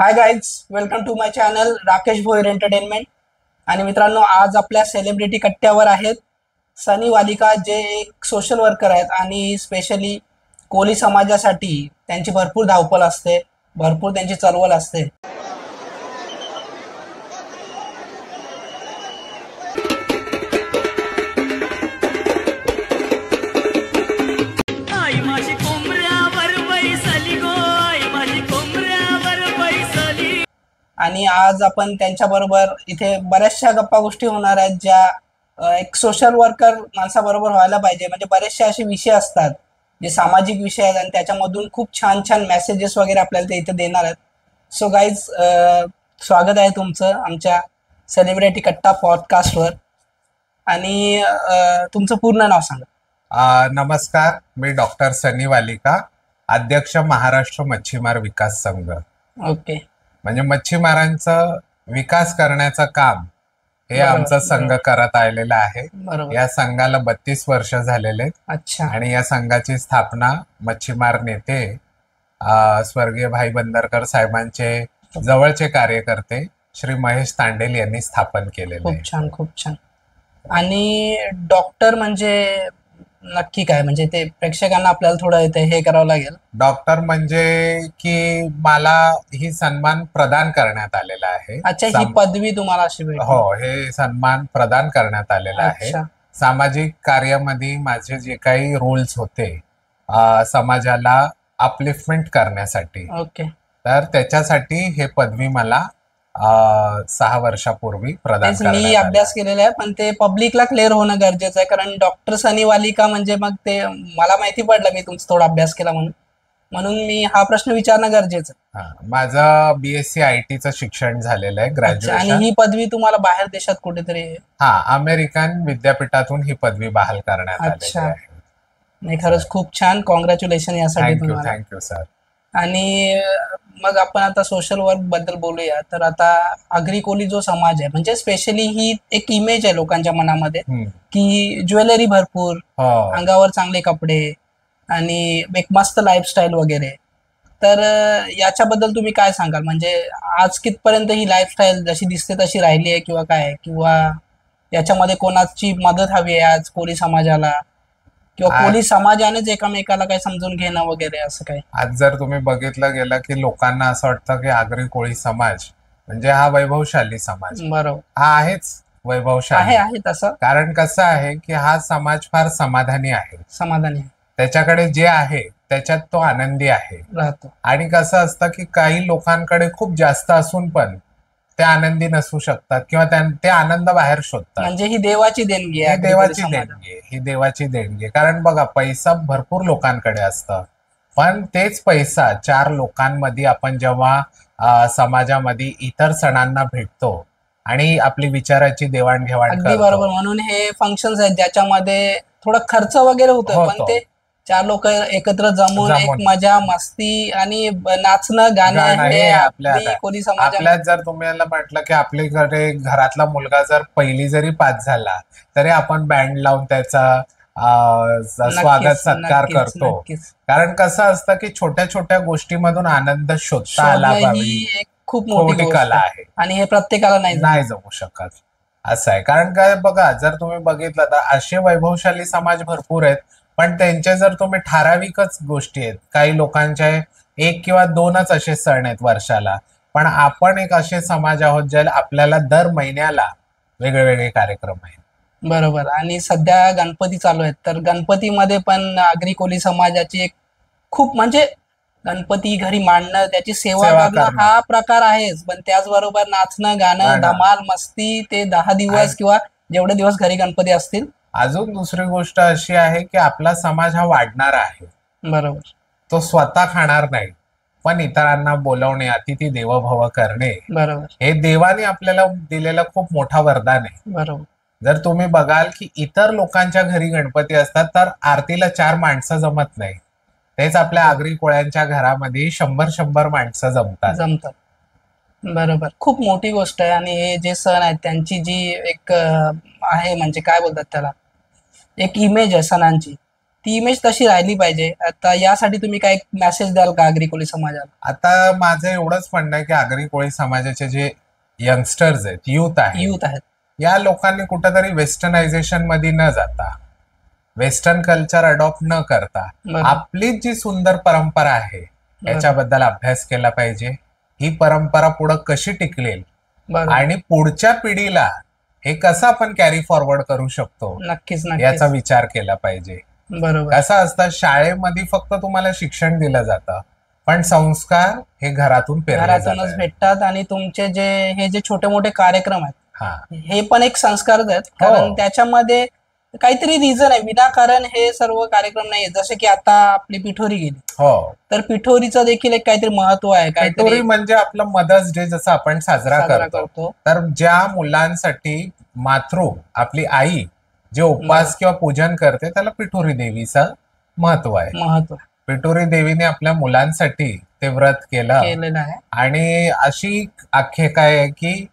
High guys, welcome to my channel Rakesh Bhoyar entertainment. आणि मित्रांनो, आज आपल्या सेलिब्रिटी कट्ट्यावर आहेत सनी वालिका, जे एक सोशल वर्कर आहेत आणि स्पेशली कोली समाजासाठी त्यांची भरपूर धावपळ असते, भरपूर त्यांची चळवळ असते. आई माझी कोंबऱ्यावर बैसली गो, आई माझी कोंबऱ्यावर बैसली. आणि आज आपण त्यांच्याबरोबर इथे बऱ्याचशा गप्पा गोष्टी होणार आहेत, ज्या एक सोशल वर्कर माणसाबरोबर व्हायला पाहिजे. म्हणजे बरेचसे असे विषय असतात जे सामाजिक विषय आहेत आणि त्याच्यामधून खूप छान छान मेसेजेस वगैरे आपल्याला ते इथे देणार आहेत. सो गाईज, स्वागत आहे तुमचं आमच्या सेलिब्रिटी कट्टा पॉडकास्टवर. आणि तुमचं पूर्ण नाव सांगा. नमस्कार, मी डॉक्टर सनी वालिका, अध्यक्ष महाराष्ट्र मच्छीमार विकास संघ. ओके. म्हणजे मच्छीमारांचं विकास करण्याचं काम हे बरोबर, आमचा संघ बरोबर. करत आलेला आहे. बरोबर. या संघाला 32 वर्ष झालेले आहेत अच्छा. आणि या संघाची स्थापना मच्छीमार नेते स्वर्गीय भाई बंदरकर साहेबांचे जवळचे कार्यकर्ते श्री महेश तांडेल यांनी स्थापन केलेले आहे. खूप छान, खूप छान. आणि डॉक्टर म्हणजे नक्की काय, म्हणजे ते प्रेक्षकांना आपल्याला थोडं इथे हे करावं लागेल. डॉक्टर म्हणजे की मला ही सन्मान प्रदान करण्यात आलेला आहे. अच्छा, ही पदवी तुम्हाला अशी भेटली? हो, हे सन्मान प्रदान करण्यात आलेला आहे. अच्छा. सामाजिक कार्यामध्ये माझे जे काही रोल्स होते समाजाला अपलिफ्टमेंट करण्यासाठी, ओके. तर त्याच्यासाठी हे पदवी मला 6 वर्षापूर्वी प्रदान तेच करण्यात मी आली. अभ्यास केलेला आहे, पण ते पब्लिकला क्लिअर होणं गरजेचं आहे, कारण डॉक्टर सनी वालिका म्हणजे मग ते मला माहिती पडलं, मी तुमचा थोडा अभ्यास केला म्हणून म्हणून मी हा प्रश्न विचारणं गरजेचं आहे. माझं BSc IT चं शिक्षण झालेलं आहे, अच्छा. ग्रॅज्युएशन. आणि ही पदवी तुम्हाला बाहेर देशात कुठेतरी? अमेरिकन विद्यापीठातून ही पदवी बहाल करण्यात आलेली अच्छा. आहे. नाही, खरंच खूप छान, कॉंग्रॅच्युलेशन यासाठी थँक्यू तुम्हाला. Thank you sir. आणि मग आपण आता सोशल वर्क बद्दल बोलूया. तर आता आगरी कोली जो समाज आहे, म्हणजे स्पेशली ही एक इमेज आहे लोकांच्या मनामध्ये की ज्वेलरी भरपूर, हो, अंगावर चांगले कपडे आणि एक मस्त लाईफस्टाईल वगैरे. तर याच्याबद्दल तुम्ही काय सांगाल? म्हणजे आज कितपर्यंत ही लाईफस्टाईल जशी दिसते तशी राहिली आहे किंवा काय, किंवा याच्यामध्ये कोणाची मदत हवी आहे आज कोली समाजाला, किंवा कोली समाजानेच एकमेकाला काय समजून घेणं वगैरे, असं काय? आज जर तुम्ही बघितलं गेलं की लोकांना असं वाटतं की आगरी कोळी समाज म्हणजे हा वैभवशाली समाज. बरोबर हा आहेच वैभवशाली, आहे तसं. कारण कसं आहे की हा समाज फार समाधानी आहे. समाधानी त्याच्याकडे जे आहे त्याच्यात तो आनंदी आहे. राहतो. आणि कसं असतं की काही लोकांकडे खूप जास्त असून पण ते आनंदी नसू शकतात किंवा ते आनंद बाहेर शोधतात. म्हणजे ही देवाची देणगी ही आहे, देवाची समाजाला. देणगी आहे, ही देवाची देणगी आहे. कारण बघा, पैसा भरपूर लोकांकडे असतं, पण तेच पैसा 4 लोकांमध्ये आपण जेव्हा समाजामध्ये इतर सणांना भेटतो आणि आपली विचाराची देवाणघेवाण अगदी बरोबर. करतो. म्हणून हे फंक्शन्स आहेत ज्याच्यामध्ये थोडा खर्च वगैरे होतो, पण ते 4 लोक एकत्र जमून एक मजा मस्ती आणि नाचणं गाणं हे आपल्या अगदी कोली समाज. आपल्यात जर तुम्हाला म्हटलं की आपल्याकडे घरातला मुलगा जर पहिली जरी पास झाला तरी आपण बँड लावून त्याचा स्वागत सत्कार करतो. कारण कसं असतं की छोट्या छोट्या गोष्टीमधून आनंद शोधता आला पाहिजे. ही एक खूप मोठी कला आहे आणि हे प्रत्येकाला नाही जमू शकत, असं आहे. कारण काय, बघा, जर तुम्ही बघितलं तर असे वैभवशाली समाज भरपूर आहेत, पण त्यांच्या जर तुम्ही ठराविकच गोष्टी आहेत. काही लोकांचे 1 किंवा 2च असे सण आहेत वर्षाला, पण आपण एक असे समाज आहोत ज्याला आपल्याला दर महिन्याला वेगवेगळे कार्यक्रम आहेत. बरोबर. आणि सध्या गणपती चालू आहेत, तर गणपतीमध्ये पण आगरी कोली समाजाची एक खूप, म्हणजे गणपती घरी मांडणं, त्याची सेवा करणं हा प्रकार आहेच, पण त्याचबरोबर नाचणं गाणं धमाल मस्ती ते 10 दिवस किंवा जेवढे दिवस घरी गणपती असतील. अजून दुसरी गोष्ट अशी आहे की आपला समाज हा वाढणारा आहे. बरोबर. तो स्वतः खाणार नाही, पण इतरांना बोलवणे, अतिथी देवो भव करणे, बरोबर, हे देवाने आपल्याला दिलेलं खूप मोठा वरदान आहे. बरोबर. जर तुम्ही बघाल की इतर लोकांच्या घरी गणपती असतात तर आरतीला 4 माणसं जमत नाही, तेच आपल्या आगरी कोळ्यांच्या घरामध्ये 100 माणसं जमतात. बरोबर. खूप मोठी गोष्ट आहे. आणि हे जे सण आहेत त्यांची जी एक आहे, म्हणजे काय बोलतात त्याला, एक इमेज आहे सणांची, ती इमेज तशी राहिली पाहिजे. आता यासाठी तुम्ही काय मेसेज द्याल का आगरी कोळी समाजाला? आता माझं एवढंच म्हणणं आहे की आगरी कोळी समाजाचे जे यंगस्टर्स आहेत, युथ आहे, युथ आहेत. या लोकांनी कुठेतरी वेस्टर्नायझेशन मध्ये न जाता, वेस्टर्न कल्चर अडॉप्ट न करता बरोबर. आपली जी सुंदर परंपरा आहे याच्याबद्दल अभ्यास केला पाहिजे. ही परंपरा पुढे कशी टिकलेल बरोबर. आणि पुढच्या पिढीला हे कसं आपण कॅरी फॉरवर्ड करू शकतो नक्कीच याचा नक्कीच. विचार केला पाहिजे. बरोबर. कसं असतं, शाळेमध्ये फक्त तुम्हाला शिक्षण दिलं जातं, पण संस्कार हे घरातून पेरले घरातूनच जातात. भेटतात आणि तुमचे हे जे छोटे मोठे कार्यक्रम आहेत हा, हे पण एक संस्कारच आहेत. हो. कारण त्याच्यामध्ये काहीतरी रिझन आहे, विनाकारण हे सर्व कार्यक्रम नाही. जसे की आता आपली पिठोरी गेली, हो. तर पिठोरीचं देखील एक काहीतरी महत्व आहे, पिठोरी काहीतरी म्हणजे आपलं मदर्स डे जसं आपण साजरा साजरा करतो, करतो. तर ज्या मुलांसाठी मातृ आपली आई जे उपवास किंवा पूजन करते त्याला पिठोरी देवीचं महत्व आहे. महत्व पिठोरी देवीने आपल्या मुलांसाठी ते व्रत केलं केलेलं आहे. आणि अशी आख्यायिका आहे की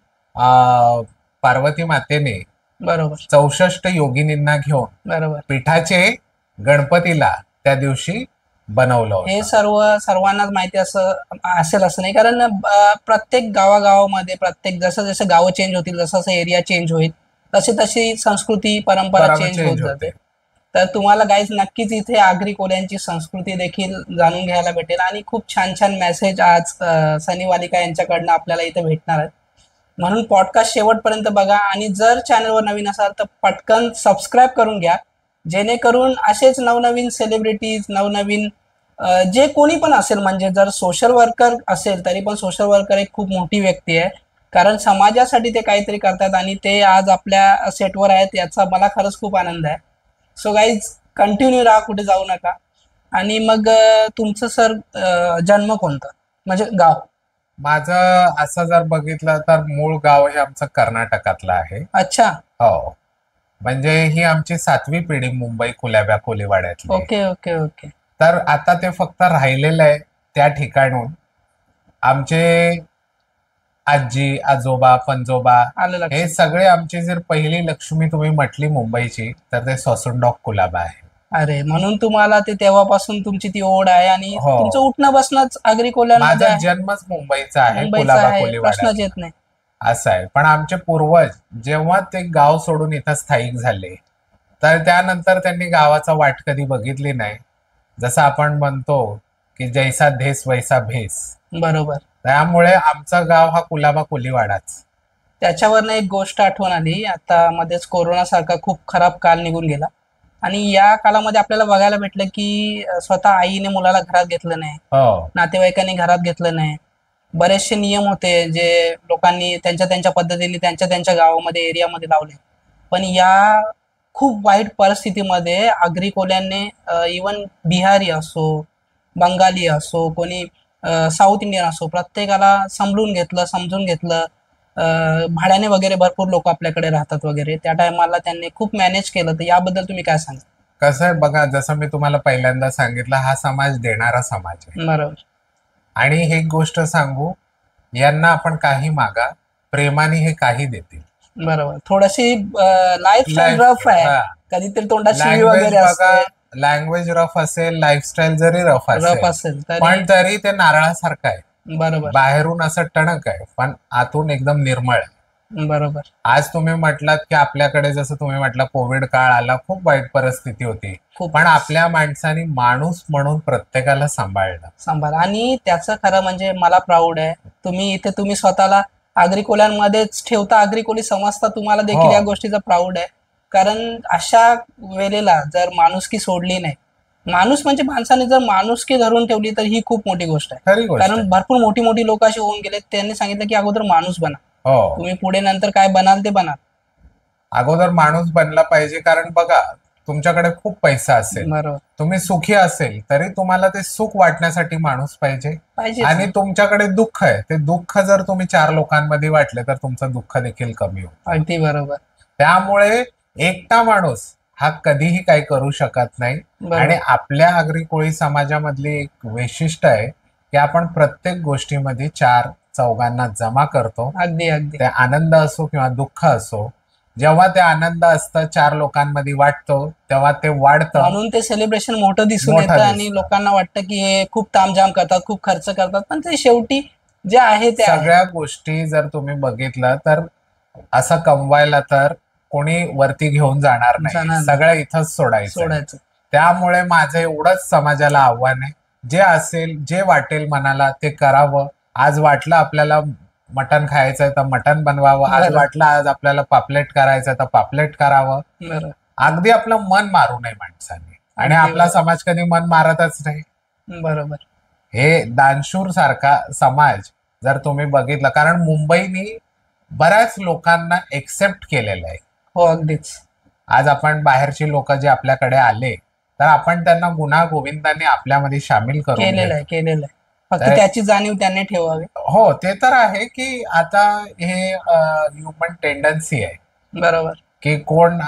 पार्वती मातेने बरोबर 64 योगिनींना घेऊन बरोबर. पिठाचे गणपतीला त्या दिवशी बनवलं हे होतं. सर्वांनाच माहिती असेल असं नाही. कारण प्रत्येक गावागावामध्ये प्रत्येक जसं जसं गावं चेंज होतील, जसं जसं एरिया चेंज होईल, तशी तशी संस्कृती परंपरा चेंज होत चेंज जाते. होते. तर तुम्हाला गाईज नक्कीच इथे आगरी कोळ्यांची संस्कृती देखील जाणून घ्यायला भेटेल आणि खूप छान छान मेसेज आज सनी वालिका यांच्याकडनं आपल्याला इथे भेटणार आहेत. म्हणून पॉडकास्ट शेवटपर्यंत बघा आणि जर चॅनलवर नवीन असाल तर पटकन सबस्क्राईब करून घ्या, जेणेकरून असेच नवनवीन सेलिब्रिटीज, नवनवीन जे कोणी पण असेल, म्हणजे जर सोशल वर्कर असेल तरी पण सोशल वर्कर एक खूप मोठी व्यक्ती आहे. कारण समाजासाठी ते काहीतरी करतात आणि ते आज आपल्या सेटवर आहेत, याचा मला खरंच खूप आनंद आहे. सो गाईज कंटिन्यू राहा, कुठे जाऊ नका. आणि मग तुमचं सर जन्म कोणता, म्हणजे गाव? माझं असं जर बघितलं तर मूळ गाव हे आमचं कर्नाटकातलं आहे. अच्छा. हो, म्हणजे ही आमची 7वी पिढी मुंबई कुलाब्या कोलीवाड्यातली. Okay okay okay. तर आता ते फक्त राहिलेलं आहे त्या ठिकाणून. आमचे आजी, आजोबा, पणजोबा आलं हे लक्षात. सगळे आमची जर पहिली लक्ष्मी तुम्ही म्हटली मुंबईची तर ते सॉसुंडॉक कुलाबा आहे. अरे, म्हणून तुम्हाला ते तेव्हापासून तुमची ती ओढ आहे आणि हो. तुमचं उठणं बसणंच आगरी कोल्ह्यांमध्ये माझा आहे. जन्मच मुंबईचा आहे, मुंबईचं कुलाबा आहे, कोलीवाडा प्रश्नच येत नाही. असं आहे. पण आमचे पूर्वज जेव्हा ते गाव सोडून इथं स्थायिक झाले तर त्यानंतर त्यांनी गावाचा वाट कधी बघितली नाही. जसं आपण म्हणतो की जैसा देस वैसा भेस, बरोबर. त्यामुळे आमचं गाव हा कुलाबा कोलीवाडाच. त्याच्यावरनं एक गोष्ट आठवण आली. आता मध्येच कोरोना सारखा खूप खराब काळ निघून गेला आणि या काळामध्ये आपल्याला बघायला भेटलं की स्वतः आईने मुलाला घरात घेतलं नाही, हो, नातेवाईकांनी घरात घेतलं नाही. बरेचसे नियम होते जे लोकांनी त्यांच्या त्यांच्या पद्धतीने त्यांच्या त्यांच्या गावामध्ये, एरियामध्ये लावले. पण या खूप वाईट परिस्थितीमध्ये आगरी कोल्ह्यांनी, इवन बिहारी असो, बंगाली असो, कोणी साऊथ इंडियन असो, प्रत्येकाला समजून घेतलं, समजून घेतलं. भाड्याने वगैरे भरपूर लोक आपल्याकडे राहतात वगैरे. त्या टायमाला त्यांनी खूप मॅनेज केलं. तर याबद्दल तुम्ही काय सांगा? कसं आहे बघा, जसं मी तुम्हाला पहिल्यांदा सांगितलं, हा समाज देणारा समाज आहे. बरोबर आणि एक गोष्ट सांगू, यांना आपण काही मागा, प्रेमाने हे काही देतील. बरोबर. थोडीशी लाईफस्टाईल रफ आहे, कधीतरी तोंडात शिवी लँग्वेज वगैरे बघा, असते, लँग्वेज रफ असेल, लाईफस्टाईल जरी रफ रफ असेल, असेल पण तरी. तरी ते नारळासारखं आहे. बरोबर बाहेरून असं टणक आहे पण आतून एकदम निर्मळ आहे. बरोबर. आज तुम्ही म्हटलात की आपल्याकडे, जसं तुम्ही म्हटलं, कोविड काळ आला, खूप वाईट परिस्थिती होती, खूप. पण आपल्या माणसांनी माणूस म्हणून प्रत्येकाला सांभाळलं. सांभाळ. आणि त्याचं खरं म्हणजे मला प्राऊड आहे, तुम्ही स्वतःला आगरी कोल्ह्यांमध्येच ठेवता, आगरी कोळी समजता, तुम्हाला देखील हो. या गोष्टीचा प्राऊड आहे. कारण अशा वेळेला जर माणुसकी सोडली नाही, माणूस म्हणजे माणसाने जर माणुसकी धरून ठेवली तर ही खूप मोठी गोष्ट आहे. खरी गोष्ट कारण आहे. भरपूर मोठी मोठी लोक अशी होऊन गेले, त्यांनी सांगितलं की अगोदर माणूस बना, हो, तुम्ही पुढे नंतर काय बनाल ते बनाल. अगोदर माणूस बनला पाहिजे. कारण बघा, तुमच्याकडे खूप पैसा असेल, बरोबर. तुम्ही सुखी असेल, तरी तुम्हाला ते सुख वाटण्यासाठी माणूस पाहिजे. पाहिजे. आणि तुमच्याकडे दुःख आहे, ते दुःख जर तुम्ही 4 लोकांमध्ये वाटले तर तुमचं दुःख देखील कमी होईल. अगदी बरोबर. त्यामुळे एकटा माणूस हा कधीही काही करू शकत नाही. बरोबर. आणि आपल्या आगरी कोळी समाजामधली एक वैशिष्ट्य आहे की आपण प्रत्येक गोष्टीमध्ये 4 चौघांना जमा करतो. अगदी अगदी. ते आनंद असो किंवा दुःख असो, जेव्हा ते आनंद असतं 4 लोकांमध्ये वाटतो तेव्हा ते वाढतं. म्हणून ते सेलिब्रेशन मोठं दिसून मोठं येतं आणि दिसतं. लोकांना वाटतं की हे खूप तामझाम करतात, खूप खर्च करतात, पण ते शेवटी जे आहे ते आहे. सगळ्या गोष्टी जर तुम्ही बघितलं तर असं कमवायला तर कोणी वरती घेऊन जाणार जाणार नाही, नाही. सगळं इथंच सोडायचं. सोडायचं. त्यामुळे माझं एवढंच समाजाला आव्हान आहे, जे असेल जे वाटेल मनाला ते करावं. आज वाटलं आपल्याला मटण खायचंय तर मटण बनवावं, आज बरं. वाटलं आज आपल्याला पापलेट करायचंय तर पापलेट करावं. बरं. अगदी आपलं मन मारू नये माणसाने, आणि अगदी आपला बरोबर. समाज कधी मन मारतच नाही. बरोबर. हे दानशूर सारखा समाज जर तुम्ही बघितलं, कारण मुंबईनी बऱ्याच लोकांना एक्सेप्ट केलेलं आहे. हो, अगदीच. आज आपण बाहेरची लोक जे आपल्याकडे आले तर आपण त्यांना गुन्हा गोविंदाने आपल्यामध्ये सामील करून केलेलं आहे, घेतो. केलेलं आहे. फक्त तर- त्याची जाणीव त्यांनी ठेवावी. हो, ते तर आहे की आता हे ह्युमन टेंडन्सी आहे बरोबर. की कोण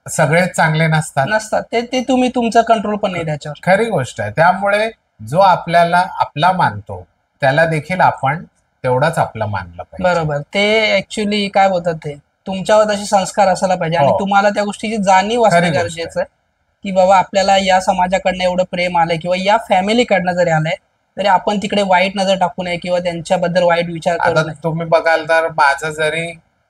सगळेच चांगले नसतात. नसतात ते ते तुम्ही तुमचा कंट्रोल पण नाही त्याच्यावर. खरी गोष्ट आहे. त्यामुळे जो आपल्याला आपला मानतो त्याला देखील आपण तेवढंच आपलं मानलं पाहिजे. बरोबर. ते ऍक्च्युली काय बोलतात ते तुमच्यावर तसे संस्कार असायला पाहिजे आणि हो. तुम्हाला त्या गोष्टीची जाणीव असणे खरी गोष्ट गरजेचं आहे की बाबा आपल्याला या समाजाकडनं एवढं प्रेम आलंय किंवा या फॅमिलीकडनं जरी आलंय तरी आपण तिकडे वाईट नजर टाकू नये किंवा त्यांच्याबद्दल वाईट विचार करू आता नये. तुम्ही बघाल तर माझं जरी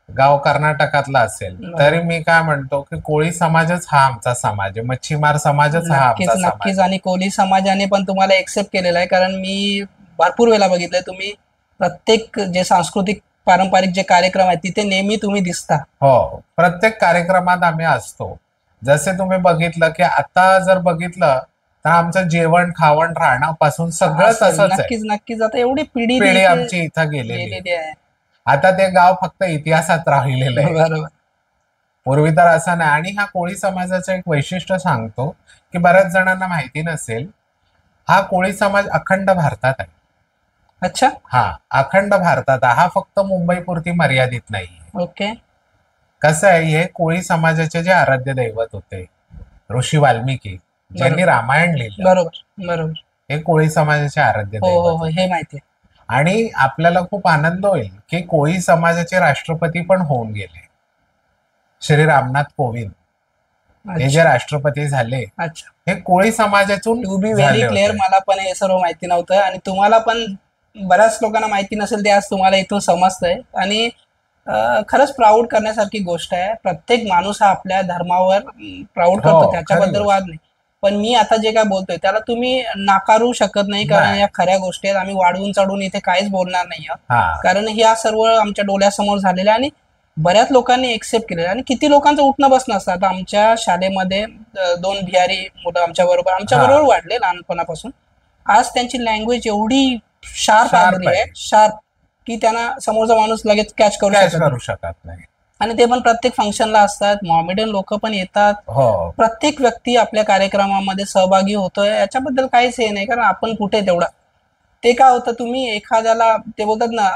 गाव कर्नाटकातला असेल बरोबर. तरी मी काय म्हणतो की कोळी समाजच हा आमचा समाज आहे, मच्छीमार समाजच हा नक्कीच आमचा समाज नक्कीच. आहे. आणि कोळी समाजाने पण तुम्हाला एक्सेप्ट केलेलं आहे कारण मी भरपूर वेळा बघितलंय तुम्ही प्रत्येक जे सांस्कृतिक पारंपरिक जे कार्यक्रम आहेत तिथे नेहमी तुम्ही दिसता. हो, प्रत्येक कार्यक्रमात आम्ही असतो. जसे तुम्ही बघितलं की आता जर बघितलं तर आमचं जेवण खावण राहण्यापासून सगळं असेल. तसंच आहे. नक्कीच नक्कीच. आता एवढी पिढी पिढी इथे आमची इथं गेलेली आहे. गेलेली आहे. आता ते गाव फक्त इतिहासात राहिलेलं आहे. बरोबर. पूर्वी तर असं नाही. आणि ह्या कोळी समाजाचं एक वैशिष्ट्य सांगतो की बऱ्याच जणांना माहिती नसेल, हा कोळी समाज अखंड भारतात आहे. अच्छा. हा अखंड भारतात आहे. हा फक्त मुंबईपुरती मर्यादित नाहीये. ओके. कसं आहे, हे कोळी समाजाचे जे आराध्य दैवत होते ऋषी वाल्मिकी ज्यांनी बरोबर. रामायण लिहिलं, बरोबर. बरोबर. हे कोळी समाजाचे आराध्य हो हो दैवत हो, होते. हे माहिती आहे. आणि आपल्याला खूप आनंद होईल की कोळी समाजाचे राष्ट्रपती पण होऊन गेले. श्री रामनाथ कोविंद हे जे अच्छा. राष्ट्रपती झाले अच्छा. हे कोळी समाजातून टू बी व्हेरी झाले क्लिअर, होते. मला पण हे सर्व माहिती नव्हतं आणि तुम्हाला पण बऱ्याच लोकांना माहिती नसेल ते आज तुम्हाला इथून समजतंय. आणि खरंच प्राऊड करण्यासारखी गोष्ट आहे. प्रत्येक माणूस हा आपल्या धर्मावर प्राऊड हो, करतो, खरी त्याच्याबद्दल गोष्ट. वाद नाही. पण मी आता जे काय बोलतोय त्याला तुम्ही नाकारू शकत नाही कारण नाही. या खऱ्या गोष्टी आहेत. आम्ही वाढवून चढून इथे काहीच बोलणार नाही आहोत. हा, कारण ह्या सर्व आमच्या डोळ्यासमोर झालेलं आहे आणि बऱ्याच लोकांनी एक्सेप्ट केलेलं आहे. आणि किती लोकांचं उठणं बसणं असतं. आता आमच्या शाळेमध्ये 2 बिहारी मुलं आमच्या बरोबर वाढले लहानपणापासून. आज त्यांची लँग्वेज एवढी शार्प Sharp आलेली आहे. आहे, शार्प, की त्यांना समोरचा माणूस लगेच कॅच करू कॅच शकत करू नाही. शकत नाही. आणि ते पण प्रत्येक फंक्शनला असतात. मॉमेडियन लोक पण येतात. हो, प्रत्येक व्यक्ती आपल्या कार्यक्रमामध्ये सहभागी होतोय, याच्याबद्दल काहीच हे नाही कारण आपण कुठे तेवढा. ते काय होतं, तुम्ही एखाद्याला ते बोलतात ना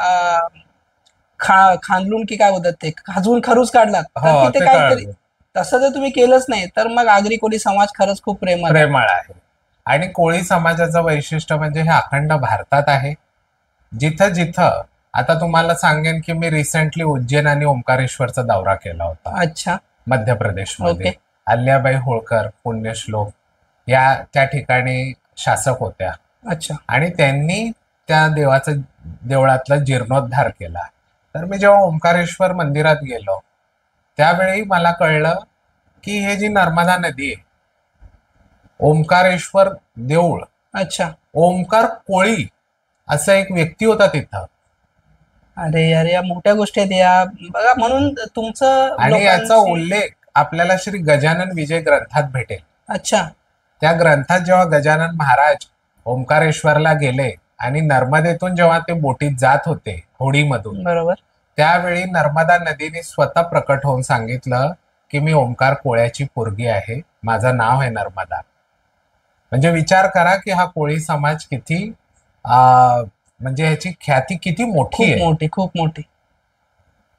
खांदलून की काय बोलतात ते खाजवून खरूच काढलात तर हो, तिथे ते काहीतरी कळलं. तसं जर तुम्ही केलंच नाही तर मग आगरी कोळी समाज खरंच खूप प्रेमळ आहे. प्रेमळ आहे. आणि कोळी समाजाचं वैशिष्ट्य म्हणजे हे अखंड भारतात आहे. जिथं जिथं आता तुम्हाला सांगेन की मी रिसेंटली उज्जैन आणि ओंकारेश्वरचा दौरा केला होता अच्छा. मध्य प्रदेशमध्ये. ओके. अल्ल्याबाई होळकर पुण्यश्लोक या त्या ठिकाणी शासक होत्या अच्छा. आणि त्यांनी त्या देवळातला जीर्णोद्धार केला. तर मी जेव्हा ओंकारेश्वर मंदिरात गेलो त्यावेळी मला कळलं की हे जी नर्मदा नदी आहे, ओंकारेश्वर देऊळ, अच्छा. ओंकार कोळी असा एक व्यक्ती होता तिथं. अरे अरे, या मोठ्या गोष्टी आहेत या. बघा, म्हणून तुमचं आणि याचा लोकांशी. उल्लेख आपल्याला श्री गजानन विजय ग्रंथात भेटेल. अच्छा. त्या ग्रंथात जेव्हा गजानन महाराज ओंकारेश्वरला गेले आणि नर्मदेतून जेव्हा ते बोटीत जात होते होडीमधून, बरोबर. त्यावेळी नर्मदा नदीने स्वतः प्रकट होऊन सांगितलं की मी ओंकार कोळ्याची पोरगी आहे, माझं नाव आहे नर्मदा. म्हणजे विचार करा की हा कोळी समाज किती म्हणजे ह्याची ख्याती किती मोठी खूप आहे. मोठी, खूप मोठी.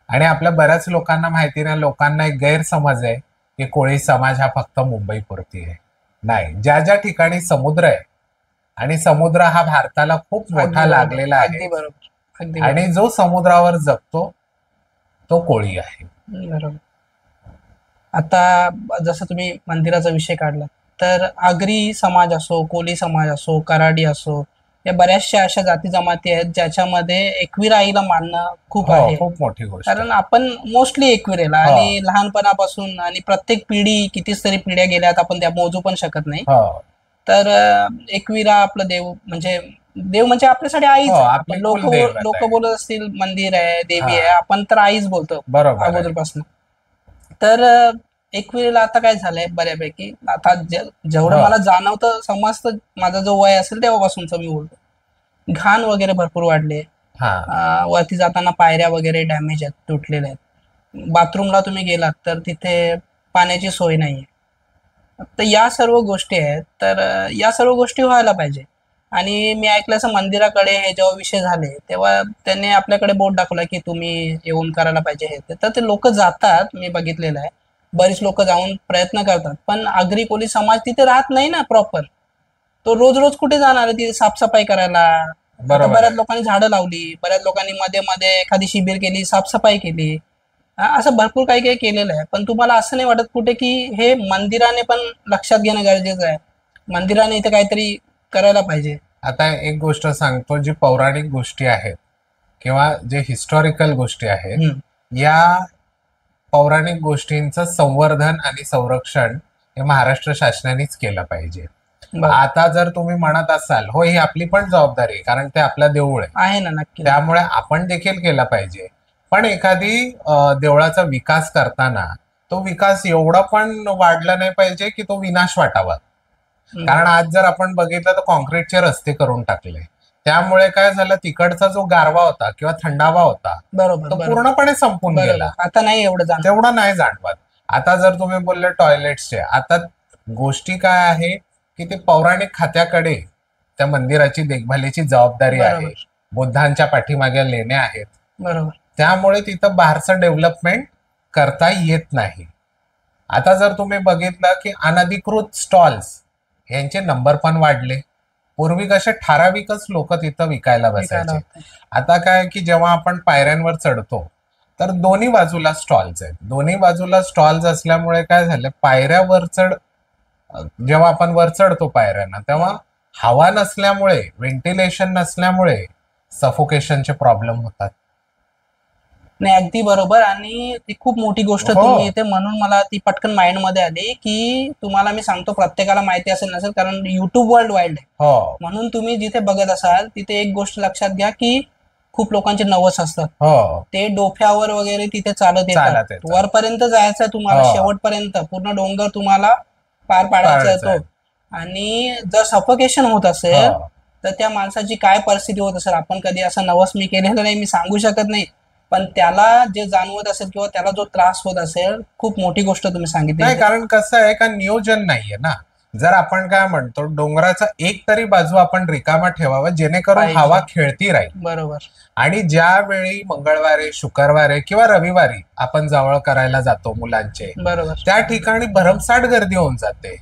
आणि आपल्या बऱ्याच लोकांना माहिती नाही, लोकांना एक गैरसमज आहे की कोळी समाज हा फक्त मुंबईपुरती आहे. नाही, ज्या ज्या ठिकाणी समुद्र आहे आणि समुद्र हा भारताला खूप मोठा अगदी बरोबर, लागलेला अगदी आहे बरोबर, अगदी बरोबर. आणि जो समुद्रावर जगतो तो कोळी आहे. बरोबर. आता जसं तुम्ही मंदिराचा विषय काढला, तर आगरी समाज असो, कोली समाज असो, कराडी असो, या बऱ्याचशा अशा जाती जमाती आहेत ज्याच्यामध्ये एकविरा आईला मानणं खूप हो, आहे. खूप मोठी गोष्ट आहे. कारण आपण मोस्टली एकविरेला हो. आणि लहानपणापासून आणि प्रत्येक पिढी कितीच तरी पिढ्या गेल्यात, आपण त्या मोजू पण शकत नाही. हो तर एकविरा आपलं देव म्हणजे आपल्यासाठी आईच हो, आहे. आपली आपण लोक कुलदैवत लोक आहे. बोलत असतील मंदिर आहे, देवी हा. आहे, आपण तर आईच बोलतो बरोबर आहे. अगोदरपासून. तर एकविरेला आता काय झालंय बऱ्यापैकी, आता जेवढं हो. मला जाणवतं समजतं, माझा जो वय असेल तेव्हापासूनचं मी बोलतो, घाण वगैरे भरपूर वाढले. हा वरती जाताना पायऱ्या वगैरे डॅमेज आहेत, तुटलेल्या आहेत. बाथरूमला तुम्ही गेलात तर तिथे पाण्याची सोय नाहीये. तर या सर्व गोष्टी आहेत, तर या सर्व गोष्टी व्हायला पाहिजे. आणि मी ऐकलं असं मंदिराकडे हे जेव्हा विषय झाले तेव्हा त्यांनी आपल्याकडे बोट दाखवला की तुम्ही येऊन करायला पाहिजे हे ते. तर ते लोक जातात, मी बघितलेलं आहे, बरीच लोक जाऊन प्रयत्न करतात, पण आगरी कोळी समाज तिथे राहत नाही ना प्रॉपर. तो रोज रोज कुठे जाणार आहे तिथे साफसफाई करायला? आता बरोबर बऱ्याच आहे. लोकांनी झाडं लावली, बऱ्याच लोकांनी मध्ये मध्ये एखादी शिबिर केली, साफसफाई केली. असं भरपूर काही काही केलेलं आहे, पण तुम्हाला असं नाही वाटत कुठे की हे मंदिराने पण लक्षात घेणं गरजेचं आहे? मंदिराने इथे काहीतरी करायला पाहिजे. आता एक गोष्ट सांगतो, जी पौराणिक गोष्टी आहेत किंवा जे हिस्टॉरिकल गोष्टी आहेत, हम्म. या पौराणिक गोष्टींचं संवर्धन आणि संरक्षण हे महाराष्ट्र शासनानेच केलं पाहिजे. बरं. आता जर तुम्ही म्हणत असाल, हो ही आपली पण जबाबदारी आहे, कारण ते आपलं देऊळ आहे, आहे ना, नक्की. त्यामुळे आपण देखील केला पाहिजे. पण एखादी देवळाचा विकास करताना तो विकास एवढा पण वाढला नाही पाहिजे की तो विनाश वाटावा. कारण आज जर आपण बघितलं तर कॉन्क्रीटचे रस्ते करून टाकले, त्यामुळे काय झालं, तिकडचा जो गारवा होता किंवा थंडावा होता बरोबर तो बरोबर पूर्णपणे संपून बरोबर. गेला. आता नाही एवढं जाणवत. तेवढा नाही जाणवत. आता जर तुम्ही बोलले टॉयलेट्सचे, आता गोष्टी काय आहे की ते पौराणिक खात्याकडे त्या मंदिराची देखभालीची जबाबदारी आहे. बरोबर बुद्धांच्या पाठीमागे लेण्या आहेत, बरोबर. त्यामुळे तिथं बाहेरचं डेव्हलपमेंट करता येत नाही. आता जर तुम्ही बघितलं की अनधिकृत स्टॉल्स यांचे नंबर पण वाढले. पूर्वी कसे ठराविकच लोक तिथं विकायला विकायला बसायचे. होतं. आता काय की जेव्हा आपण पायऱ्यांवर चढतो तर दोन्ही बाजूला स्टॉल्स आहेत. दोन्ही बाजूला स्टॉल्स असल्यामुळे काय झालं, पायऱ्यावर जेव्हा आपण वर चढतो पायऱ्यांना, तेव्हा हवा नसल्यामुळे, व्हेंटिलेशन नसल्यामुळे सफोकेशनचे प्रॉब्लेम होतात. नाही, अगदी बरोबर. आणि ती खूप मोठी गोष्ट हो. तुम्ही इथे, म्हणून मला ती पटकन माइंड मध्ये आली की तुम्हाला मी सांगतो, प्रत्येकाला माहिती असेल नसेल, कारण युट्यूब वर्ल्ड वाईड आहे. हो म्हणून तुम्ही जिथे बघत असाल तिथे एक गोष्ट लक्षात घ्या की खूप लोकांचे नवस असतात, हो ते डोक्यावर वगैरे तिथे चालत चालत येतात. येतात. वरपर्यंत जायचं तुम्हाला, हो. शेवटपर्यंत पूर्ण डोंगर तुम्हाला पार पाडायचा पाडायचा आहे तो. आणि जर सफोकेशन होत असेल हो. तर त्या माणसाची काय परिस्थिती होत असेल, आपण कधी असं नवस मी केलेलं नाही, मी सांगू शकत नाही, पण त्याला जे जाणवत असेल किंवा त्याला जो त्रास होत असेल, खूप मोठी गोष्ट तुम्ही सांगितली. नाही, कारण कसं आहे का, नियोजन नाहीये ना. जर आपण काय म्हणतो, डोंगराचा एक तरी बाजू आपण रिकामा ठेवावा जेणेकरून पाहिजे. हवा खेळती राहील. बरोबर आणि ज्यावेळी मंगळवारी, शुक्रवारी किंवा रविवारी आपण जवळ करायला जातो मुलांचे, बरोबर. त्या ठिकाणी भरमसाठ गर्दी होऊन जाते.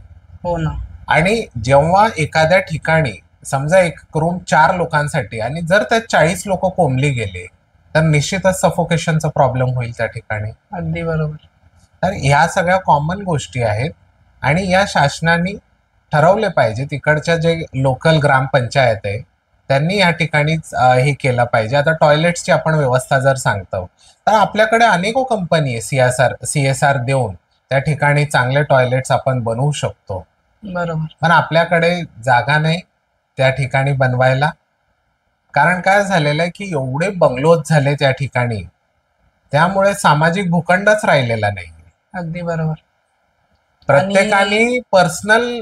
हो ना. आणि जेव्हा एखाद्या ठिकाणी समजा एक रूम 4 लोकांसाठी आणि जर त्यात 40 लोक कोंबली गेले तर निश्चितच सफोकेशनचा प्रॉब्लेम होईल त्या ठिकाणी. अगदी बरोबर. तर ह्या सगळ्या कॉमन गोष्टी आहेत आणि या शासनाने ठरवले पाहिजे. तिकडच्या जे लोकल ग्रामपंचायत आहे त्यांनी या ठिकाणीच हे केलं पाहिजे. आता टॉयलेट्सची आपण व्यवस्था जर सांगतो तर आपल्याकडे अनेको कंपनी आहे, CSR देऊन त्या ठिकाणी चांगले टॉयलेट्स आपण बनवू शकतो. बरोबर. पण आपल्याकडे जागा नाही त्या ठिकाणी बनवायला. कारण काय झालेलं आहे की एवढे बंगलोज झाले त्या ठिकाणी, त्यामुळे सामाजिक भूखंडच राहिलेला नाही. अगदी बरोबर. प्रत्येकाने पर्सनल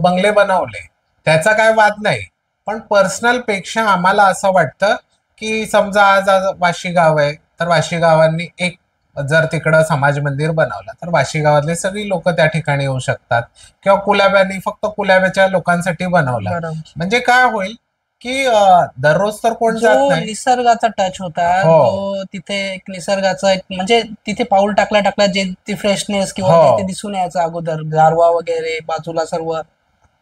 बंगले बनवले, त्याचा काय वाद नाही, पण पर्सनल पेक्षा आम्हाला असं वाटतं की समजा आज वाशी गाव आहे तर वाशी गावांनी एक जर तिकडं समाज मंदिर बनवलं तर वाशी गावातले सगळी लोक त्या ठिकाणी येऊ शकतात, किंवा कुलाब्यांनी फक्त कुलाब्याच्या लोकांसाठी बनवलं. बरोबर. म्हणजे काय होईल की दररोज तर कोण जात जो नाही. निसर्गाचा टच होता, हो. जो तिथे एक निसर्गाचा एक, म्हणजे तिथे पाऊल टाकल्या टाकल्या जे ती फ्रेशनेस किंवा हो. ते दिसून यायचं अगोदर, गारवा वगैरे बाजूला सर्व,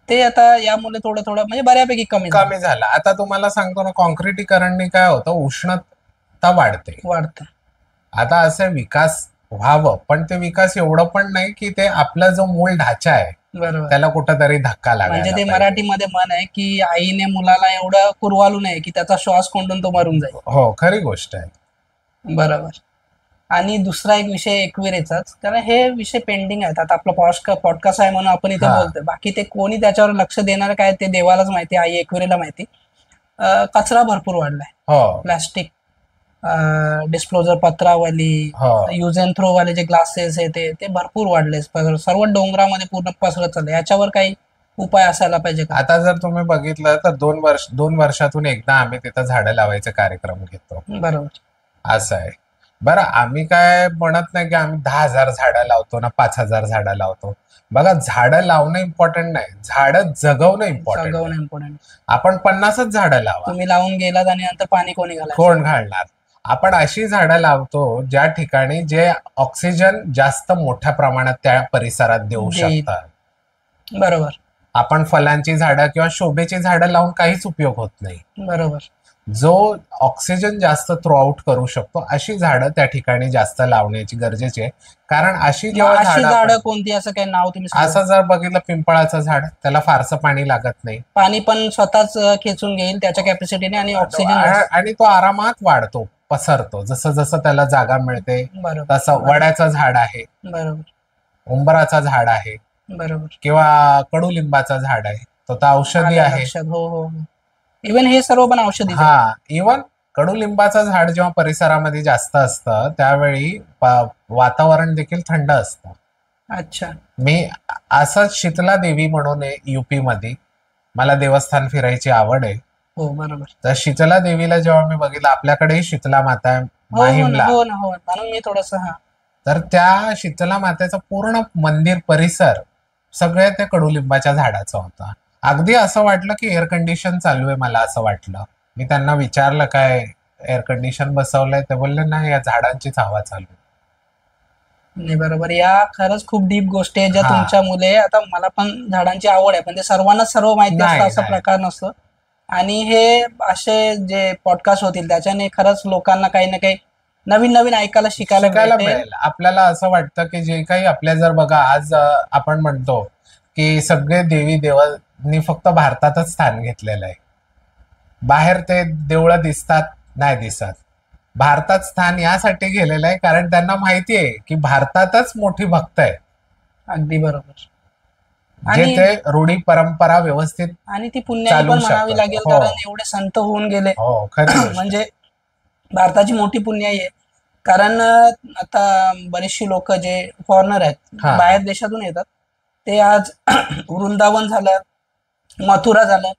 ते आता यामुळे थोडं थोडं म्हणजे बऱ्यापैकी कमी कमी झालं. आता तुम्हाला सांगतो ना, कॉन्क्रिटीकरणने काय होतं, उष्णता वाढते. वाढतं. आता असे विकास व्हावं, पण ते विकास एवढं पण नाही की ते आपला जो मूळ ढाचा आहे बरोबर. त्याला कुठंतरी धक्का म्हणजे लागायला ते पाहिजे. मराठीमध्ये म्हण आहे की आईने मुलाला एवढं कुरवालू नये की त्याचा श्वास कोंडून तो मरून जाईल. हो, खरी गोष्ट आहे. बरोबर. आणि दुसरा एक विषय एकविरेचाच, कारण हे विषय पेंडिंग आहेत. आता आपला पॉडकास्ट आहे म्हणून आपण इथे हा. बोलतोय. बाकी ते कोणी त्याच्यावर लक्ष देणार काय ते देवालाच माहिती, आई एकविरेला माहिती. कचरा भरपूर वाढलाय. हो प्लास्टिक, डिस्पोजल पत्रावली, हो यूज अँड थ्रो वाले जे ग्लासेस आहे ते भरपूर वाढले. सर्व डोंगरामध्ये पूर्ण पसरत चाललंय. याच्यावर काही उपाय असायला पाहिजे का? आता जर तुम्ही बघितलं तर 2 वर्षातून एकदा आम्ही तिथं झाडं लावायचे कार्यक्रम घेतो. बरोबर. असं आहे. बरं, आम्ही काय म्हणत नाही की आम्ही 10,000 झाडं लावतो ना 5,000 झाडं लावतो. बघा, झाडं लावणं इम्पॉर्टंट नाही, झाडं जगवणं इम्पॉर्टंट सगळं आहे. इम्पॉर्टंट. आपण 50च झाडं लावा, तुम्ही लावून गेलात आणि नंतर पाणी कोणी घालायचं? कोण घालणार? आपण अशी झाडं लावतो ज्या ठिकाणी जे ऑक्सिजन जास्त मोठ्या प्रमाणात त्या परिसरात देऊ देईल. शकतात. बरोबर. आपण फलांची झाडं किंवा शोभेची झाडं लावून काहीच उपयोग होत नाही. बरोबर. जो ऑक्सिजन जास्त थ्रू आउट करू शकतो अशी झाडं त्या ठिकाणी जास्त लावण्याची गरजेची आहे. कारण अशी मग जेव्हा अशी झाडं झाडं कोणती, असं काही नाव तुम्ही सांगा? असं जर बघितलं, पिंपळाचं झाड, त्याला फारसं पाणी लागत नाही पाणी पण स्वतःच खेचून घेईल त्याच्या कॅपॅसिटीने आणि ऑक्सिजन. आणि तो आरामात वाढतो, पसरतो. जसं जसं त्याला जागा मिळते बरोबर. तसं. वड्याचं झाड आहे, बरोबर. उंबराचं झाड आहे बरोबर. किंवा कडुलिंबाचं झाड आहे, तो तर औषधी आलं आहे. लक्षात. हो हो. इव्हन हे सर्व पण औषधीच आहे. हा, इवन कडुलिंबाचं झाड जेव्हा परिसरामध्ये जास्त असतं त्यावेळी वातावरण देखील थंड असतं. अच्छा. मी असंच शीतला देवी म्हणून आहे युपी मध्ये, मला देवस्थान फिरायची आवड आहे. हो बरोबर. तर शीतला देवीला जेव्हा मी बघितलं, आपल्याकडेही शीतला माता आहे हो हो ना, माहीमला, हो ना, हो. म्हणून मी थोडस तर त्या शीतला मातेचं पूर्ण मंदिर परिसर सगळ्या त्या कडुलिंबाच्या झाडाचा होता. अगदी असं वाटलं की एअर कंडिशन चालू आहे, मला असं वाटलं. मी त्यांना विचारलं, काय एअर कंडिशन बसवलंय? ते बोलले नाही, या झाडांचीच हवा चालू आहे. नाही. बरोबर. या खरंच खूप डीप गोष्टी आहेत ज्या हा. तुमच्या मुले. आता मला पण झाडांची आवड आहे, पण ते सर्वांनाच सर्व माहिती नाही, असतं असं नाही. प्रकार नसतो. आणि हे असे जे पॉडकास्ट होतील त्याच्याने खरंच लोकांना काही ना काही नवीन नवीन ऐकायला शिकायला शिकायला मिळते. मिळेल. आपल्याला असं वाटतं की जे काही आपल्या, जर बघा आज आपण म्हणतो की सगळे देवी देवांनी फक्त भारतातच स्थान घेतलेलं आहे. बाहेर ते देवळं दिसतात, नाही दिसत. भारतात स्थान यासाठी गेलेलं आहे कारण त्यांना माहिती आहे की भारतातच मोठी भक्त आहे, अगदी बरोबर. जे आणि ते रूढी परंपरा व्यवस्थित. आणि ती पुण्याई चालू पण म्हणावी शकतात. लागेल, हो. कारण एवढे संत होऊन गेले. हो, खरी गोष्ट. म्हणजे भारताची मोठी पुण्याई आहे. कारण आता बरेचशी लोक जे फॉरेनर आहेत, हा. बाहेर देशातून येतात, ते आज वृंदावन झालं, मथुरा झालं,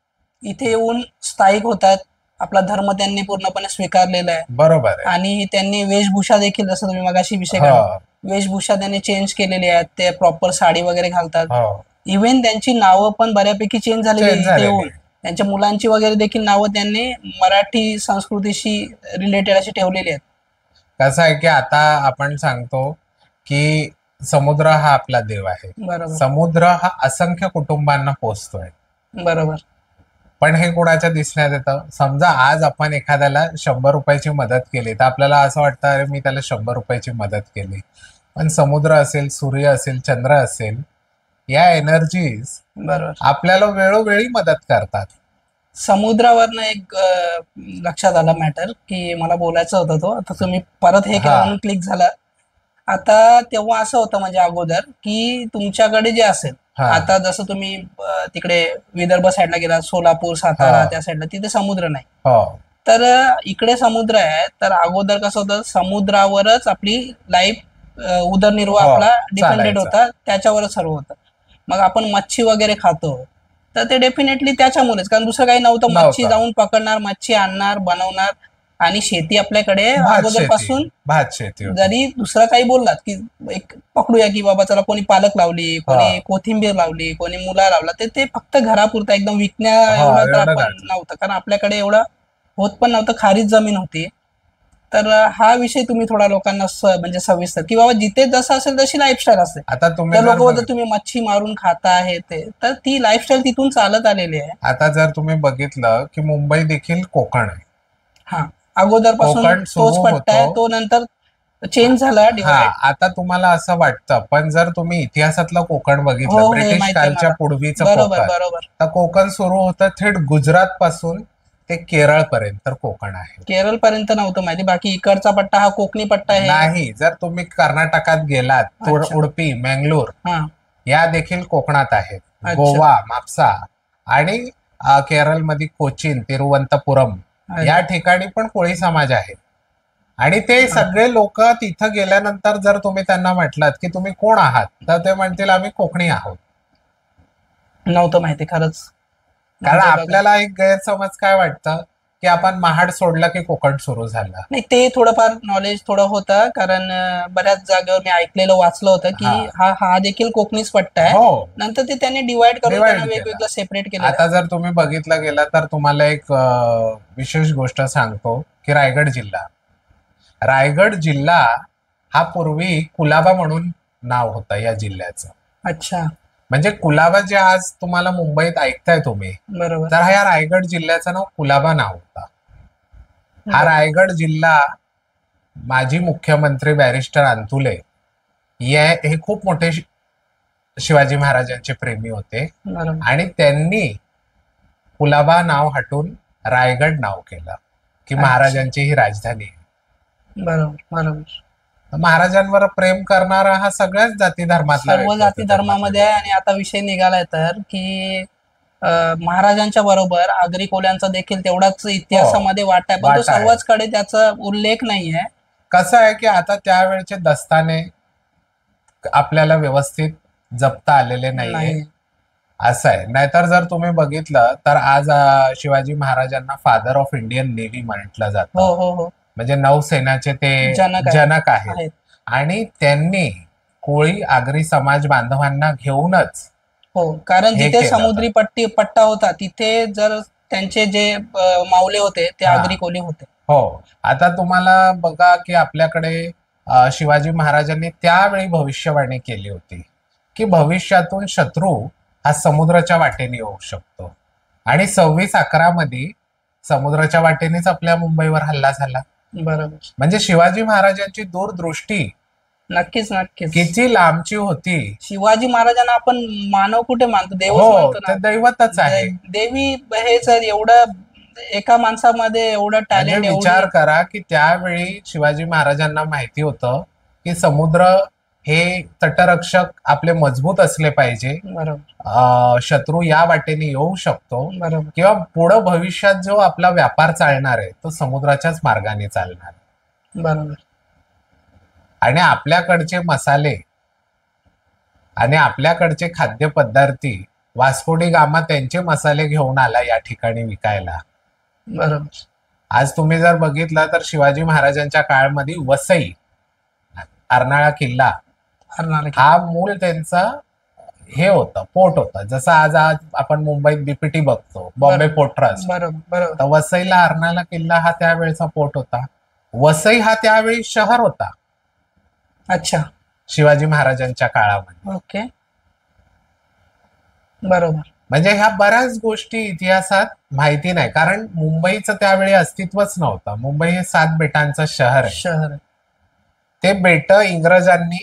इथे येऊन स्थायिक होत आहेत. आपला धर्म त्यांनी पूर्णपणे स्वीकारलेला आहे. बरोबर आहे. आणि त्यांनी वेशभूषा देखील, जसं तुम्ही मगाशी विषय काढला, हो वेशभूषा त्यांनी चेंज केलेली आहे. ते प्रॉपर साडी वगैरे घालतात. हो, इव्हन त्यांची नावं पण बऱ्यापैकी चेंज झालेली चेंज इथे झालेली येऊन. आहे. त्यांच्या मुलांची वगैरे देखील नावं त्यांनी मराठी संस्कृतीशी रिलेटेड अशी ठेवलेली आहेत. कसं आहे की आता आपण सांगतो की समुद्र हा आपला देव आहे. बरोबर. समुद्र हा असंख्य कुटुंबांना पोचतोय, बरोबर. पण हे कोणाच्या दिसण्यात येतं? समजा आज आपण एखाद्याला 100 रुपयाची मदत केली तर आपल्याला असं वाटतं, अरे मी त्याला 100 रुपयाची मदत केली. पण समुद्र असेल, सूर्य असेल, चंद्र असेल, या एनर्जीज बरोबर. आपल्याला वेळोवेळी मदत करतात. समुद्रावरनं एक लक्षात आला मॅटर की मला बोलायचं होतं तो. आता तुम्ही परत हे केलं हा. म्हणून क्लिक झालं. आता तेव्हा असं होतं म्हणजे अगोदर की तुमच्याकडे जे असेल, हा. आता जसं तुम्ही तिकडे विदर्भ साईडला गेला, सोलापूर, सातारा, हा. त्या साईडला, तिथे समुद्र नाही. हो तर इकडे समुद्र आहे. तर अगोदर कसं होतं, समुद्रावरच आपली लाईफ, उदरनिर्वाह हो, आपला डिपेंडेड चालायचं. होता, त्याच्यावरच सर्व होतं. मग आपण मच्छी वगैरे खातो तर ते डेफिनेटली त्याच्यामुळेच, कारण दुसरं काही नव्हतं. मच्छी नव्हतं. जाऊन पकडणार, मच्छी आणणार, बनवणार. आणि शेती आपल्याकडे भात अगोदरपासून, शेती, भात शेती होती. जरी दुसरं काही बोललात की एक पकडूया की बाबा चला कोणी पालक लावली, कोणी हा. कोथिंबीर लावली, कोणी मुला लावला, ते फक्त घरापुरता एकदम विकण्या हा, एवढं तर एवढं आपण नाही. नव्हतं, कारण आपल्याकडे एवढं होत पण नव्हतं, खारीज जमीन होती. तर हा विषय तुम्ही थोडा लोकांना म्हणजे सविस्तर, की बाबा जिथे जसं असेल तशी लाईफस्टाईल असते. आता तुम्ही त्या जर लोक बोलतात बघित- तुम्ही मच्छी मारून खाता आहे ते, तर ती लाईफस्टाईल तिथून चालत आलेली आहे. आता जर तुम्ही बघितलं की मुंबई देखील कोकण आहे. हा, अगोदरपासून कोकण सुरू तोच पट्टा आहे. होतो. तो नंतर चेंज झाला हा, डिवाइड. आता तुम्हाला असं वाटतं, पण जर तुम्ही इतिहासातलं कोकण हो बघितलं, हो, हे ब्रिटिश माहिती आहे कालच्या मला. पूर्वीचं बरोबर कोकण, बरोबर. तर कोकण सुरू होतं थेट गुजरात पासून ते केरळ पर्यंत तर कोकण आहे. केरळ पर्यंत नव्हतं माहिती, बाकी इकडचा पट्टा हा कोकणी पट्टा आहे. नाही, जर तुम्ही कर्नाटकात गेलात, अच्छा. उडपी, मंगळूर हा. या देखील कोकणात आहेत. अच्छा. गोवा, म्हापसा आणि केरळमध्ये कोचीन, तिरुवनंतपुरम अरे. या ठिकाणी पण कोळी समाज आहे. आणि ते सगळे लोक तिथं गेल्यानंतर जर तुम्ही त्यांना म्हटलात की तुम्ही कोण आहात, तर ते म्हणतील आम्ही कोकणी आहोत. नव्हतं माहिती खरंच. कारण म्हणजे बघा. आपल्याला एक गैरसमज काय वाटतं की आपण महाड सोडलं की कोकण सुरू झालं. नाही, ते थोडंफार नॉलेज थोडं होतं, कारण बऱ्याच जागेवर मी ऐकलेलं वाचलं होतं की हा. हा हा देखील कोकणीच पट्टा आहे. हो, नंतर ते त्यांनी डिवाइड करून Divide त्यांना केलं. वेगवेगळं सेपरेट केलं. आता जर तुम्ही बघितलं गेलं तर तुम्हाला एक विशेष गोष्ट सांगतो की रायगड जिल्हा हा पूर्वी कुलाबा म्हणून नाव होतं या जिल्ह्याचं. अच्छा. म्हणजे कुलाबा जे आज तुम्हाला मुंबईत ऐकताय तुम्ही, बरोबर. तर ह्या रायगड जिल्ह्याचं नाव कुलाबा नाव होता. हा रायगड जिल्हा माजी मुख्यमंत्री बॅरिस्टर अंतुले हे खूप मोठे शिवाजी महाराजांचे प्रेमी होते बरोबर. आणि त्यांनी कुलाबा नाव हटून रायगड नाव केलं की महाराजांची ही राजधानी आहे. बरोबर बरोबर. तर महाराजांवर प्रेम करणारा हा सगळ्याच जाती धर्मातला सर्व व्यक्ती जाती होता धर्मामध्ये आहे. आणि आता विषय निघालाय तर की महाराजांच्या बरोबर आगरी कोल्यांचा देखील तेवढाच इतिहासामध्ये वाटा आहे, पण तो वाटा आहे. सर्वच कडे त्याचा उल्लेख नाहीये. कसं आहे की आता त्यावेळचे दस्ताने आपल्याला व्यवस्थित जपता आलेले नाहीये, नाही. असं आहे. नाहीतर जर तुम्ही बघितलं तर आज शिवाजी महाराजांना फादर ऑफ इंडियन नेव्ही म्हटलं हो जातं. हो हो. म्हणजे नौसेनाचे ते जनक आहे. जनक आहेत. आहेत. आणि त्यांनी कोळी आगरी समाज बांधवांना घेऊनच हो, कारण हे जिथे केलं समुद्री पट्टा होता तिथे जर त्यांचे जे मावले होते ते हा. आगरी कोली होते. हो, आता तुम्हाला बघा की आपल्याकडे शिवाजी महाराजांनी त्यावेळी भविष्यवाणी केली होती की भविष्यातून शत्रू हा समुद्राच्या वाटेने येऊ शकतो. आणि 26/11 मध्ये समुद्राच्या वाटेनेच आपल्या मुंबईवर हल्ला झाला. बरोबर. म्हणजे शिवाजी महाराजांची दूरदृष्टी नक्कीच नक्कीच. किती लांबची होती. शिवाजी महाराजांना आपण मानव कुठे मानतो, देवच हो, मानतो ते ना. दैवतच आहे. देवी हे सर एवढं एका माणसामध्ये एवढं म्हणजे टॅलेंट, विचार करा की त्यावेळी शिवाजी महाराजांना माहिती होतं की समुद्र हे तटरक्षक आपले मजबूत असले पाहिजे. बरोबर शत्रू या वाटेने येऊ शकतो बरोबर किंवा पुढं भविष्यात जो आपला व्यापार चालणार आहे तो समुद्राच्याच मार्गाने चालणार आहे. बरोबर. आणि आपल्याकडचे मसाले आणि आपल्याकडचे खाद्यपदार्थी वास्को डी गामा त्यांचे मसाले घेऊन आला या ठिकाणी विकायला. बरोबर. आज तुम्ही जर बघितलं तर शिवाजी महाराजांच्या काळामध्ये वसई, अर्नाळा किल्ला हा मूळ त्यांचा हे होतं, पोर्ट होता. जसं आज आपण मुंबईत बीपीटी बघतो, बॉम्बे पोर्ट ट्रस्ट. बरोबर बरोबर. तर वसईला अर्नाळा किल्ला हा त्यावेळेचा पोर्ट होता. वसई हा त्यावेळी शहर होता अच्छा. शिवाजी महाराजांच्या काळामध्ये. ओके. बरोबर. म्हणजे ह्या बऱ्याच गोष्टी इतिहासात माहिती नाही, कारण मुंबईचं त्यावेळी अस्तित्वच नव्हतं. मुंबई हे 7 बेटांचं शहर आहे. शहर आहे. ते बेट इंग्रजांनी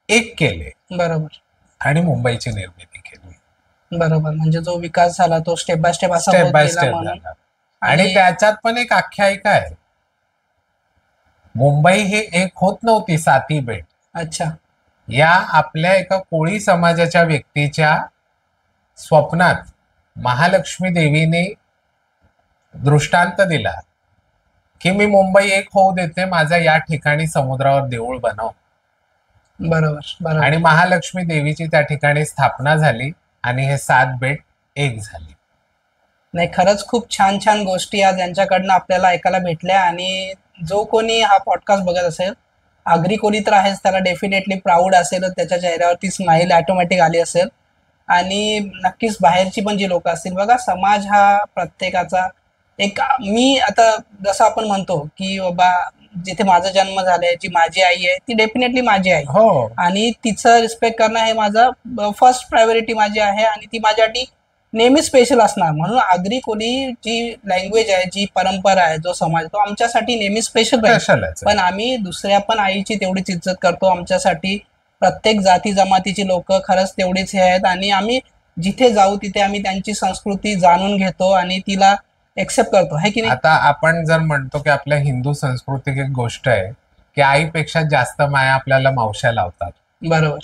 एक केले बरोबर आणि मुंबईची निर्मिती केली. बरोबर. म्हणजे जो विकास झाला तो स्टेप बाय स्टेप असा स्टेप होत बाय गेला स्टेप म्हणून. झाला. आणि त्याच्यात पण एक आख्यायिका आहे. मुंबई ही एक होत नव्हती 7 बेट. अच्छा. या आपल्या एका कोळी समाजाच्या व्यक्तीच्या स्वप्नात महालक्ष्मी देवीने दृष्टांत दिला की मी मुंबई एक होऊ देते, माझा या ठिकाणी समुद्रावर देऊळ बनव. बरोबर बरोबर. आणि महालक्ष्मी देवीची त्या ठिकाणी स्थापना झाली आणि हे 7 बेट एक झाली. नाही, खरंच खूप छान छान गोष्टी आज यांच्याकडनं आपल्याला ऐकायला भेटल्या. आणि जो कोणी हा पॉडकास्ट बघत असेल, आगरी कोणी तर आहेच, त्याला डेफिनेटली प्राऊड असेल, त्याच्या चेहऱ्यावरती स्माईल ऑटोमॅटिक आली असेल. आणि नक्कीच बाहेरची पण जी लोक असतील, बघा समाज हा प्रत्येकाचा एक, मी आता जसं आपण म्हणतो की बाबा जिथे माझा जन्म झालाय, जी माझी आई आहे ती डेफिनेटली माझी आई, हो, आणि तिचं रिस्पेक्ट करणं हे माझं फर्स्ट प्रायोरिटी माझी आहे. आणि ती माझ्यासाठी नेहमी स्पेशल असणार. म्हणून आगरी कोळी जी लँग्वेज आहे, जी परंपरा आहे, जो समाज, तो आमच्यासाठी नेहमी स्पेशल राहील. स्पेशलच पण आम्ही दुसऱ्या पण आईची तेवढीच इज्जत करतो. आमच्यासाठी प्रत्येक जाती जमातीची लोक खरंच तेवढीच हे आहेत, आणि आम्ही जिथे जाऊ तिथे आम्ही त्यांची संस्कृती जाणून घेतो आणि तिला एक्सेप्ट करतो, है की नाही? आता आपण जर म्हणतो की आपल्या हिंदू संस्कृतीत एक गोष्ट आहे की आईपेक्षा जास्त माया आपल्याला मावश्या लावतात. बरोबर.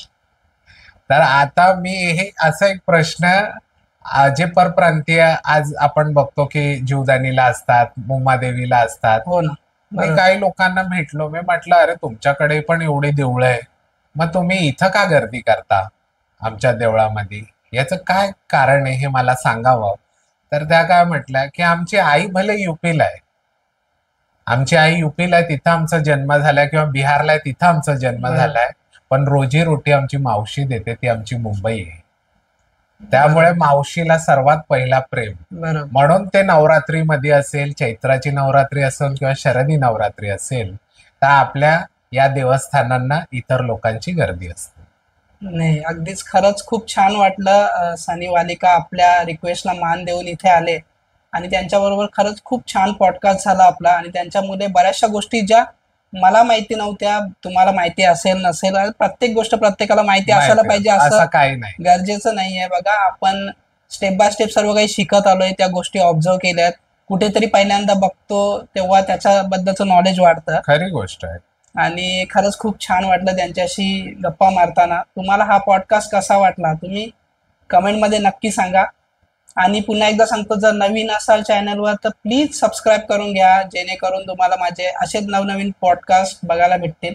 तर आता मी हे असा एक प्रश्न, जे परप्रांतीय आज आपण बघतो की जीवदानीला असतात, मुंबादेवीला असतात, हो ना. मी बरोबर. काही लोकांना भेटलो, मी म्हटलं अरे तुमच्याकडे पण एवढे देवळं आहे, मग तुम्ही इथं का गर्दी करता आमच्या देवळामध्ये, याचं काय कारण आहे हे मला सांगावं. तर त्या काय म्हटल्या की आमची आई भले युपीला आहे, आमची आई युपीला आहे, तिथं आमचा जन्म झालाय, किंवा बिहारला आहे, तिथं आमचा जन्म बरोबर. झालाय, पण रोजी रोटी आमची मावशी देते, ती आमची मुंबई आहे. त्यामुळे मावशीला सर्वात पहिला प्रेम. बरोबर. म्हणून ते नवरात्रीमध्ये असेल, चैत्राची नवरात्री असेल किंवा शरदी नवरात्री असेल, तर आपल्या या देवस्थानांना इतर लोकांची गर्दी असते. नाही, अगदीच खरंच खूप छान वाटलं. सनी वालिका आपल्या रिक्वेस्टला मान देऊन इथे आले, आणि त्यांच्याबरोबर खरंच खूप छान पॉडकास्ट झाला आपला. आणि त्यांच्यामुळे बऱ्याचशा गोष्टी ज्या मला माहिती नव्हत्या, तुम्हाला माहिती असेल नसेल, प्रत्येक गोष्ट प्रत्येकाला माहिती असायला पाहिजे असं असं काही नाही. गरजेचं नाहीये. बघा, आपण स्टेप बाय स्टेप सर्व काही शिकत आलोय, त्या गोष्टी ऑब्झर्व केल्यात, कुठेतरी पहिल्यांदा बघतो तेव्हा त्याच्याबद्दलचं नॉलेज वाढतं. खरी गोष्ट आहे. आणि खरंच खूप छान वाटलं त्यांच्याशी गप्पा मारताना. तुम्हाला हा पॉडकास्ट कसा वाटला तुम्ही कमेंटमध्ये नक्की सांगा. आणि पुन्हा एकदा सांगतो, जर नवीन असाल चॅनलवर तर प्लीज सबस्क्राईब करून घ्या, जेणेकरून तुम्हाला माझे असेच नवनवीन पॉडकास्ट बघायला भेटतील.